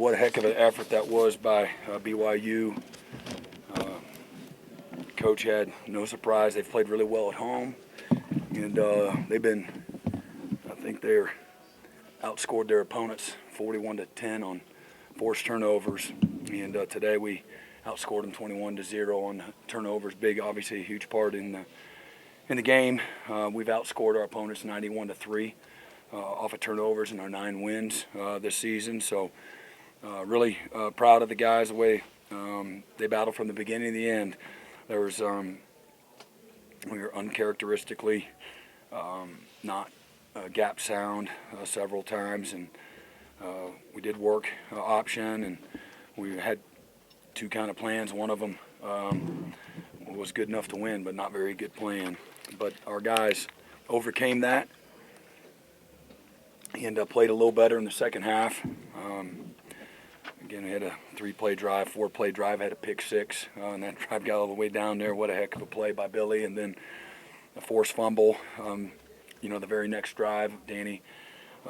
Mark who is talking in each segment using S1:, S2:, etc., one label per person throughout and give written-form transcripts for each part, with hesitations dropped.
S1: What a heck of an effort that was by BYU. Coach had no surprise. They've played really well at home, and I think they're outscored their opponents 41-10 on forced turnovers, and today we outscored them 21-0 on turnovers. Big, obviously, a huge part in the game. We've outscored our opponents 91-3 off of turnovers in our 9 wins this season. So really proud of the guys, the way they battled from the beginning to the end. There was we were uncharacteristically not gap sound several times, and we did work option, and we had 2 kind of plans. One of them was good enough to win, but not very good plan. But our guys overcame that and played a little better in the second half. Again, we had a 3-play drive, 4-play drive, had a pick 6, and that drive got all the way down there. What a heck of a play by Billy, and then a forced fumble. The very next drive, Danny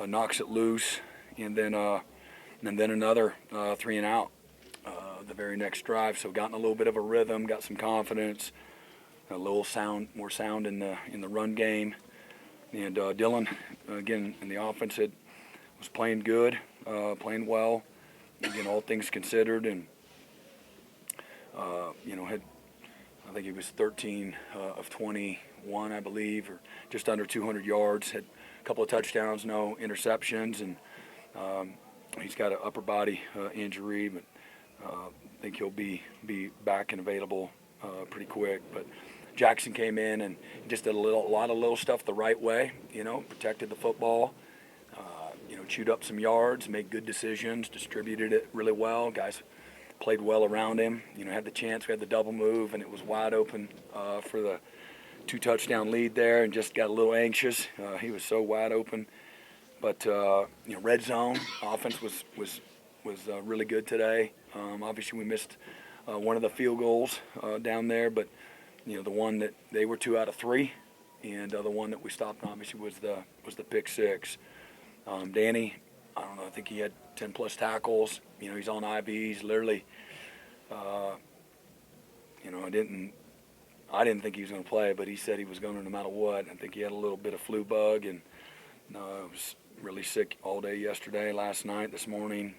S1: knocks it loose, and then another 3 and out the very next drive. So gotten a little bit of a rhythm, got some confidence, a little more sound in the run game, and Dylan again in the offense was playing good, playing well. Again, all things considered, and had, I think he was 13 of 21, I believe, or just under 200 yards. Had a couple of touchdowns, no interceptions, and he's got an upper body injury, but I think he'll be back and available pretty quick. But Jackson came in and just did a lot of little stuff the right way. Protected the football. Chewed up some yards, made good decisions, distributed it really well. Guys played well around him. Had the chance. We had the double move, and it was wide open for the 2-touchdown lead there, and just got a little anxious. He was so wide open. But red zone offense was really good today. Obviously, we missed one of the field goals down there, but the one that they were 2 out of 3, and the one that we stopped obviously was the pick 6. Danny, I don't know, I think he had 10-plus tackles. He's on IVs, literally. I didn't think he was going to play, but he said he was going to no matter what. I think he had a little bit of flu bug, and was really sick all day yesterday, last night, this morning.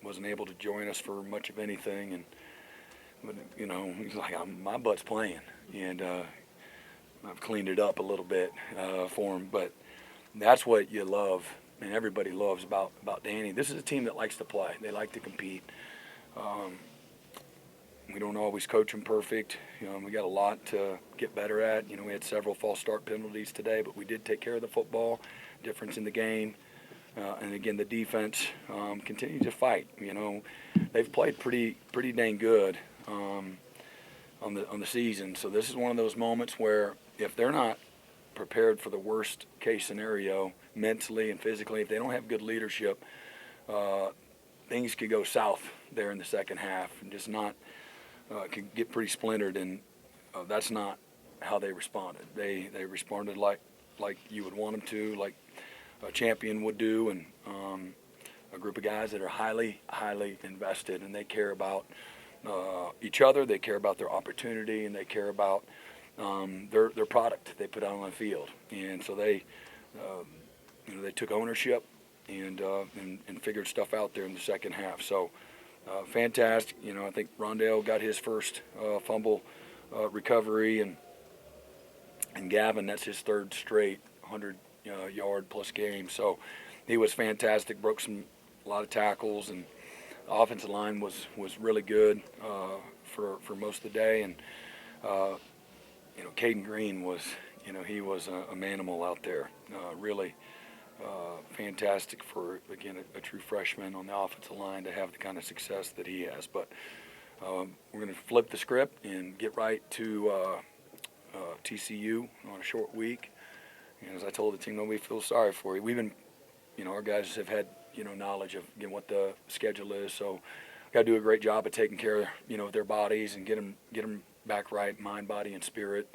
S1: Wasn't able to join us for much of anything, but he's like, my butt's playing, and I've cleaned it up a little bit for him, but that's what you love. And everybody loves about Danny. This is a team that likes to play. They like to compete. We don't always coach them perfect. We got a lot to get better at. We had several false start penalties today, but we did take care of the football. Difference in the game. And again, the defense continued to fight. They've played pretty dang good on the season. So this is one of those moments where if they're not prepared for the worst case scenario mentally and physically, if they don't have good leadership, things could go south there in the second half and just not could get pretty splintered, and that's not how they responded. They responded like you would want them to, like a champion would do, and a group of guys that are highly invested, and they care about each other, they care about their opportunity, and they care about their product they put out on the field. And so they took ownership and figured stuff out there in the second half. So fantastic. I think Rondale got his first fumble recovery, and Gavin, that's his 3rd straight 100-yard plus game. So he was fantastic. Broke a lot of tackles, and the offensive line was really good for most of the day. And Caden Green was, he was a manimal out there. Really fantastic for, again, a true freshman on the offensive line to have the kind of success that he has. But we're going to flip the script and get right to TCU on a short week. And as I told the team, nobody feels sorry for you. We've been, our guys have had, knowledge of, what the schedule is. So got to do a great job of taking care of, their bodies and get them back right, mind, body, and spirit.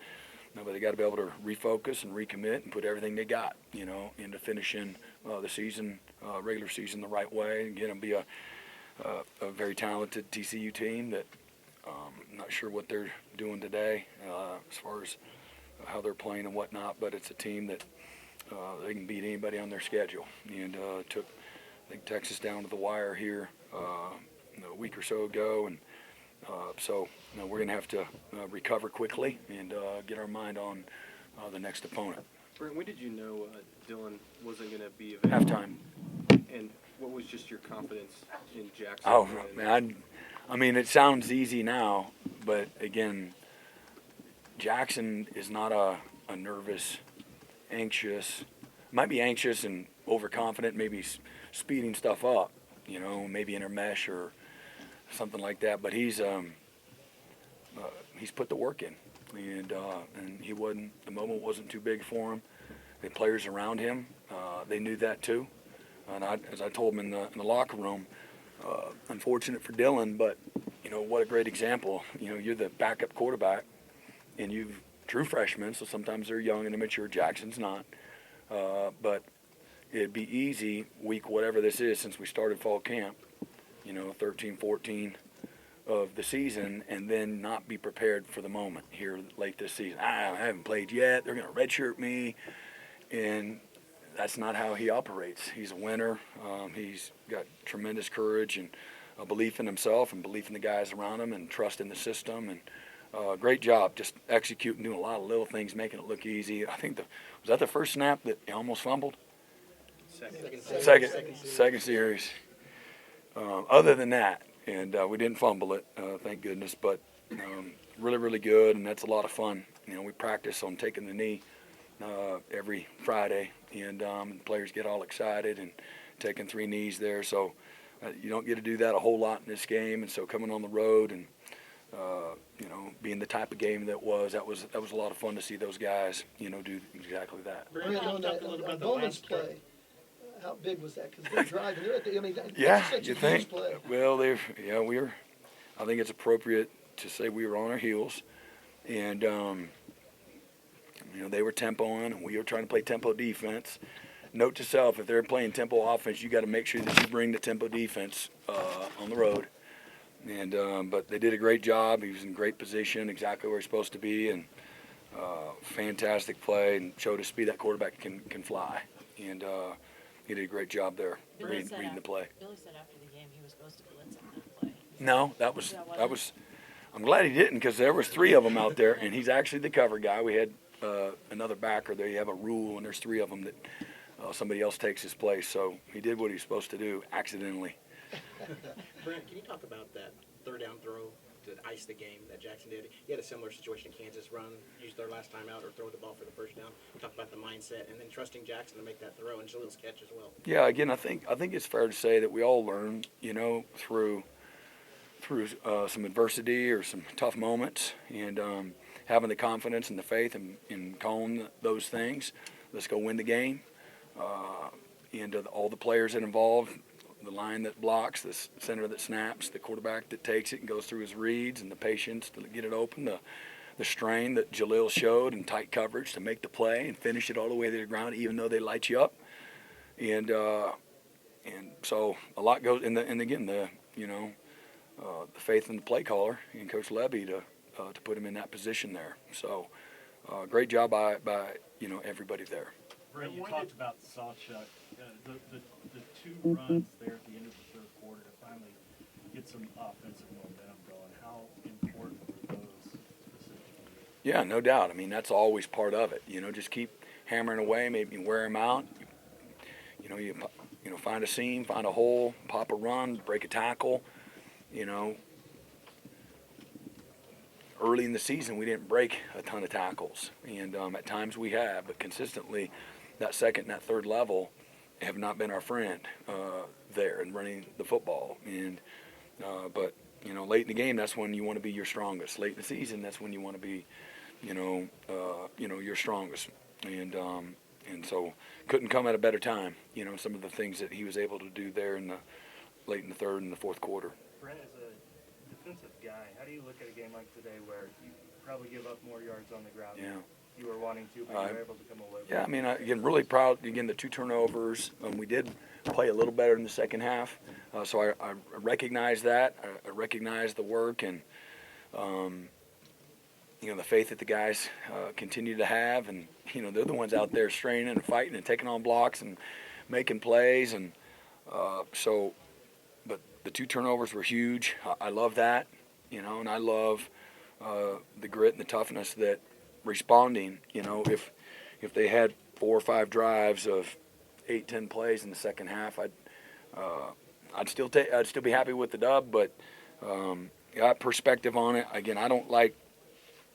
S1: But they got to be able to refocus and recommit and put everything they got, into finishing the season, regular season, the right way, and get them be a a very talented TCU team that I'm not sure what they're doing today as far as how they're playing and whatnot, but it's a team that they can beat anybody on their schedule. And took, I think, Texas down to the wire here a week or so ago, and so we're going to have to recover quickly and get our mind on the next opponent.
S2: Brent, when did you know Dylan wasn't going to be available?
S1: Halftime.
S2: And what was just your confidence in Jackson?
S1: Oh, man, I mean, it sounds easy now, but again, Jackson is not a nervous, anxious, might be anxious and overconfident, maybe speeding stuff up, maybe intermesh or something like that, but he's put the work in, and the moment wasn't too big for him. The players around him, they knew that too, and as I told him in the locker room, unfortunate for Dylan, but what a great example. You're the backup quarterback, and you've true freshmen, so sometimes they're young and immature. Jackson's not, but it'd be easy week whatever this is since we started fall camp, 13, 14 of the season, and then not be prepared for the moment here late this season. I haven't played yet. They're going to redshirt me, and that's not how he operates. He's a winner. He's got tremendous courage and a belief in himself and belief in the guys around him and trust in the system. And great job just executing, doing a lot of little things, making it look easy. I think was that the first snap that he almost fumbled? Second series. Other than that, and we didn't fumble it, thank goodness, but really, really good, and that's a lot of fun. We practice on taking the knee every Friday, and players get all excited and taking 3 knees there, so you don't get to do that a whole lot in this game, and so coming on the road and being the type of game that was a lot of fun to see those guys, do exactly that.
S3: Brent, on that Bowman's play, how big was that? Because they're driving.
S1: Yeah,
S3: such
S1: you
S3: a
S1: think?
S3: huge play.
S1: Well, I think it's appropriate to say we were on our heels, and they were tempoing, and we were trying to play tempo defense. Note to self: if they're playing tempo offense, you got to make sure that you bring the tempo defense on the road. And but they did a great job. He was in great position, exactly where he's supposed to be, and fantastic play, and showed us speed that quarterback can fly. And he did a great job there reading the play.
S4: Billy said after the game he was supposed to blitz on that play.
S1: No, that was. I'm glad he didn't, because there was 3 of them out there, and he's actually the cover guy. We had another backer there. You have a rule, and there's 3 of them that somebody else takes his place. So he did what he was supposed to do accidentally.
S5: Brent, can you talk about that third down throw to ice the game that Jackson did? He had a similar situation in Kansas, used their last time out or throw the ball for the first down. Talk about the mindset and then trusting Jackson to make that throw and Jalil's catch as well.
S1: Yeah, again, I think it's fair to say that we all learn, through some adversity or some tough moments, and having the confidence and the faith in calling those things. Let's go win the game. And all the players that involved, the line that blocks, the center that snaps, the quarterback that takes it and goes through his reads, and the patience to get it open, the strain that Jalil showed and tight coverage to make the play and finish it all the way to the ground, even though they light you up. And so a lot goes, and again, the faith in the play caller and Coach Levy to put him in that position there. So great job by everybody there.
S6: Brent, you talked about the Sawchuck, the 2 runs there at the end of the 3rd quarter to finally get some offensive momentum going. How important were those specifically?
S1: Yeah, no doubt. I mean, that's always part of it. Just keep hammering away, maybe wear them out. You find a seam, find a hole, pop a run, break a tackle. Early in the season, we didn't break a ton of tackles, and at times we have, but consistently, that second and that third level have not been our friend there in running the football. And but late in the game, that's when you want to be your strongest. Late in the season, that's when you want to be, your strongest. And so couldn't come at a better time. Some of the things that he was able to do there late in the 3rd and the 4th quarter.
S6: Brent, as a defensive guy, how do you look at a game like today where you probably give up more yards on the ground
S1: Yeah.
S7: you were wanting to, but you were able to come away with.
S1: Yeah, I mean, again, really proud. Again, the 2 turnovers. We did play a little better in the second half, so I recognize that. I recognize the work and the faith that the guys continue to have, and they're the ones out there straining and fighting and taking on blocks and making plays, and but the 2 turnovers were huge. I love that, and I love the grit and the toughness that responding. If they had 4 or 5 drives of 8-10 plays in the second half, I'd still be happy with the dub, but got perspective on it. Again, I don't like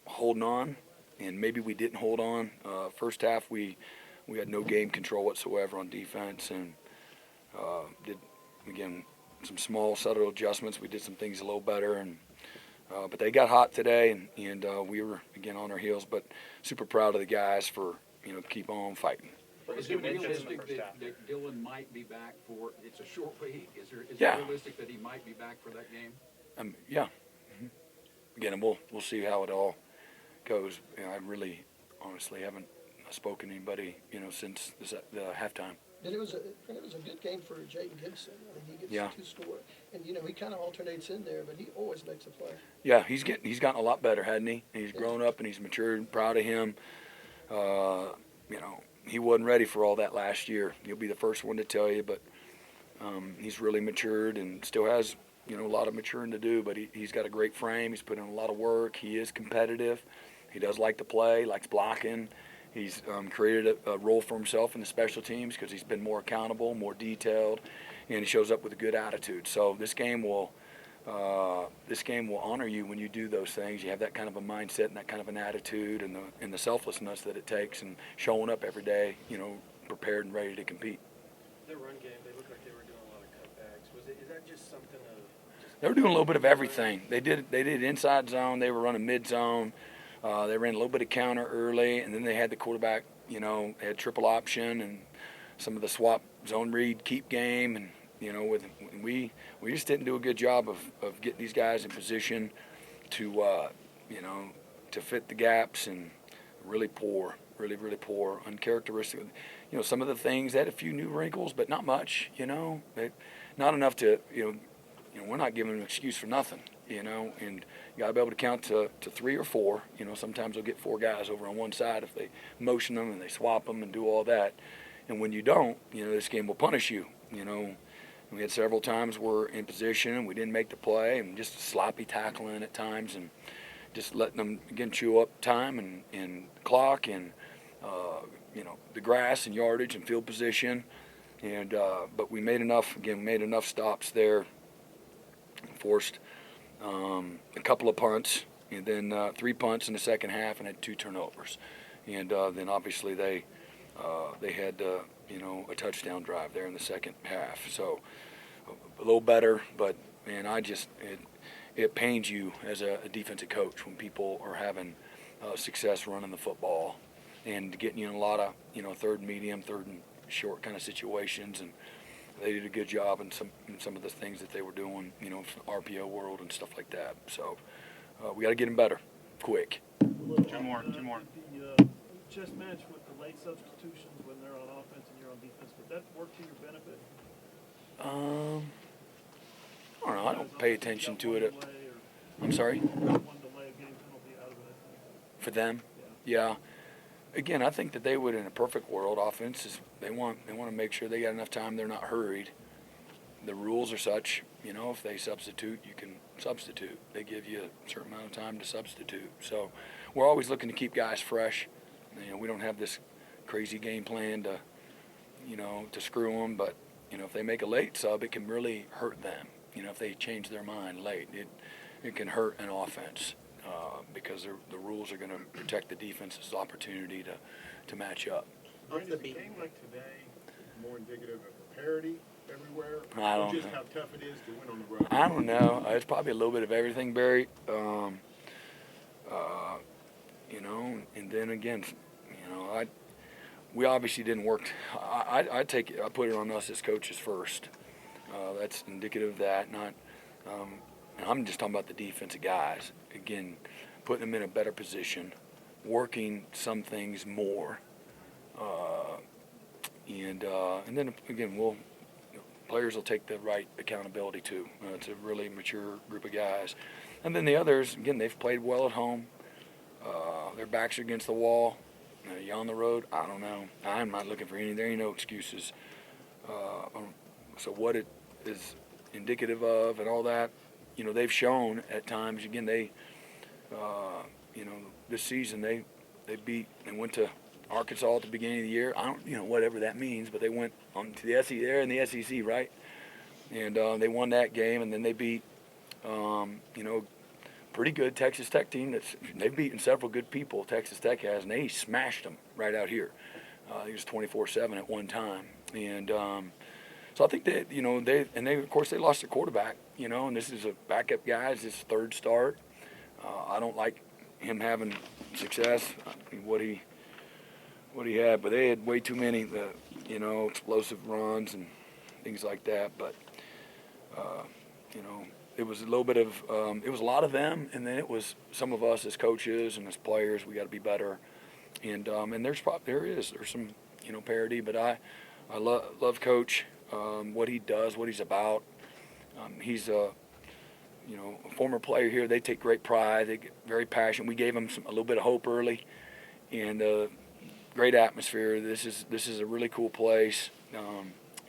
S1: holding on, and maybe we didn't hold on. First half we had no game control whatsoever on defense, and did again some small subtle adjustments. We did some things a little better, and but they got hot today, and we were again on our heels. But super proud of the guys for keep on fighting.
S8: Is it realistic that Dylan might be back for? It's a short week. Is it realistic that he might be back for that game?
S1: Yeah. Again, and we'll see how it all goes. I really, honestly, haven't spoken to anybody, since the halftime.
S3: And it was a good game for Jayden Gibson. I think he gets 2 score, and he kind of alternates in there, but he always makes a play.
S1: Yeah, he's gotten a lot better, hasn't he? He's grown up and he's matured. Proud of him. He wasn't ready for all that last year. He'll be the first one to tell you, but he's really matured and still has a lot of maturing to do. But he's got a great frame. He's put in a lot of work. He is competitive. He does like to play, likes blocking. He's created a role for himself in the special teams because he's been more accountable, more detailed, and he shows up with a good attitude. So this game will honor you when you do those things. You have that kind of a mindset and that kind of an attitude and the selflessness that it takes, and showing up every day, prepared and ready to compete.
S7: Their run game, they looked like they were doing a lot of cutbacks. Is that just something of?
S1: They were doing a little bit of everything. They did inside zone. They were running mid zone. They ran a little bit of counter early, and then they had the quarterback. They had triple option and some of the swap zone read keep game, and we just didn't do a good job of getting these guys in position to fit the gaps, and really poor, really uncharacteristic. Some of the things, they had a few new wrinkles, but not much. Not enough to we're not giving an excuse for nothing. And you got to be able to count to 3 or 4. Sometimes they'll get 4 guys over on one side if they motion them and they swap them and do all that. And when you don't, this game will punish you. We had several times we're in position and we didn't make the play, and just sloppy tackling at times, and just letting them again chew up time and clock and the grass and yardage and field position. And but we made enough stops there. Forced a couple of punts, and then 3 punts in the second half, and had 2 turnovers. And then obviously they had a touchdown drive there in the second half. So a little better, but man, it pains you as a defensive coach when people are having success running the football and getting you in a lot of third and medium, third and short kind of situations. And they did a good job in some of the things that they were doing, RPO world and stuff like that. So we got to get them better, quick.
S7: Two more.
S6: The chess match with the late substitutions when they're on offense and you're on defense, would that work to your benefit?
S1: I don't know. I don't pay attention to it. I'm sorry?
S6: One delay of game penalty out of it.
S1: For them? Yeah. Again, I think that they would, in a perfect world, offenses, they want to make sure they got enough time, they're not hurried. The rules are such, if they substitute, you can substitute. They give you a certain amount of time to substitute. So we're always looking to keep guys fresh. We don't have this crazy game plan to screw them, but, if they make a late sub, it can really hurt them. If they change their mind late, it can hurt an offense. Because the rules are going to protect the defense's opportunity to match up.
S7: Is a game like today more indicative of parity everywhere?
S1: I don't
S7: or just
S1: know.
S7: how tough it is to win on the road?
S1: I don't know. It's probably a little bit of everything, Barry. And then again, we obviously didn't work. I put it on us as coaches first. That's indicative of that. Not. And I'm just talking about the defensive guys. Again, putting them in a better position working some things more. And then again, players will take the right accountability too. It's a really mature group of guys. And then the others, again, they've played well at home. Their backs are against the wall. You on the road? I don't know. I'm not looking for any. There ain't no excuses. So what it is indicative of and all that, they've shown at times. Again, they, this season they went to Arkansas at the beginning of the year. I don't, whatever that means, but they went on to the SEC. They're in the SEC, right? And they won that game, and then they beat, pretty good Texas Tech team. They've beaten several good people. Texas Tech has, and they smashed them right out here. It was 24-7 at one time, and so I think that they of course they lost their quarterback. And this is a backup guy. It's his third start. I don't like him having success. What he had, but they had way too many, explosive runs and things like that. But it was a little bit of, it was a lot of them, and then it was some of us as coaches and as players. We got to be better, and there's some parity. But I love Coach, what he does, what he's about. He's a former player here. They take great pride. They get very passionate. We gave him a little bit of hope early, and great atmosphere. This is a really cool place,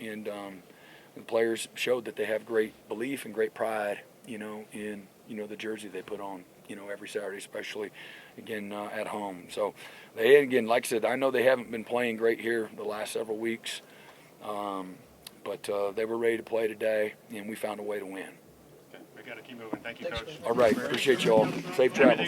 S1: and the players showed that they have great belief and great pride, in the jersey they put on, every Saturday, especially again at home. So they, again, like I said, I know they haven't been playing great here the last several weeks, but they were ready to play today, and we found a way to win.
S7: Okay, we got to keep moving. Thank you,
S3: Thanks,
S7: Coach.
S3: man.
S1: All right, appreciate y'all. Safe travels.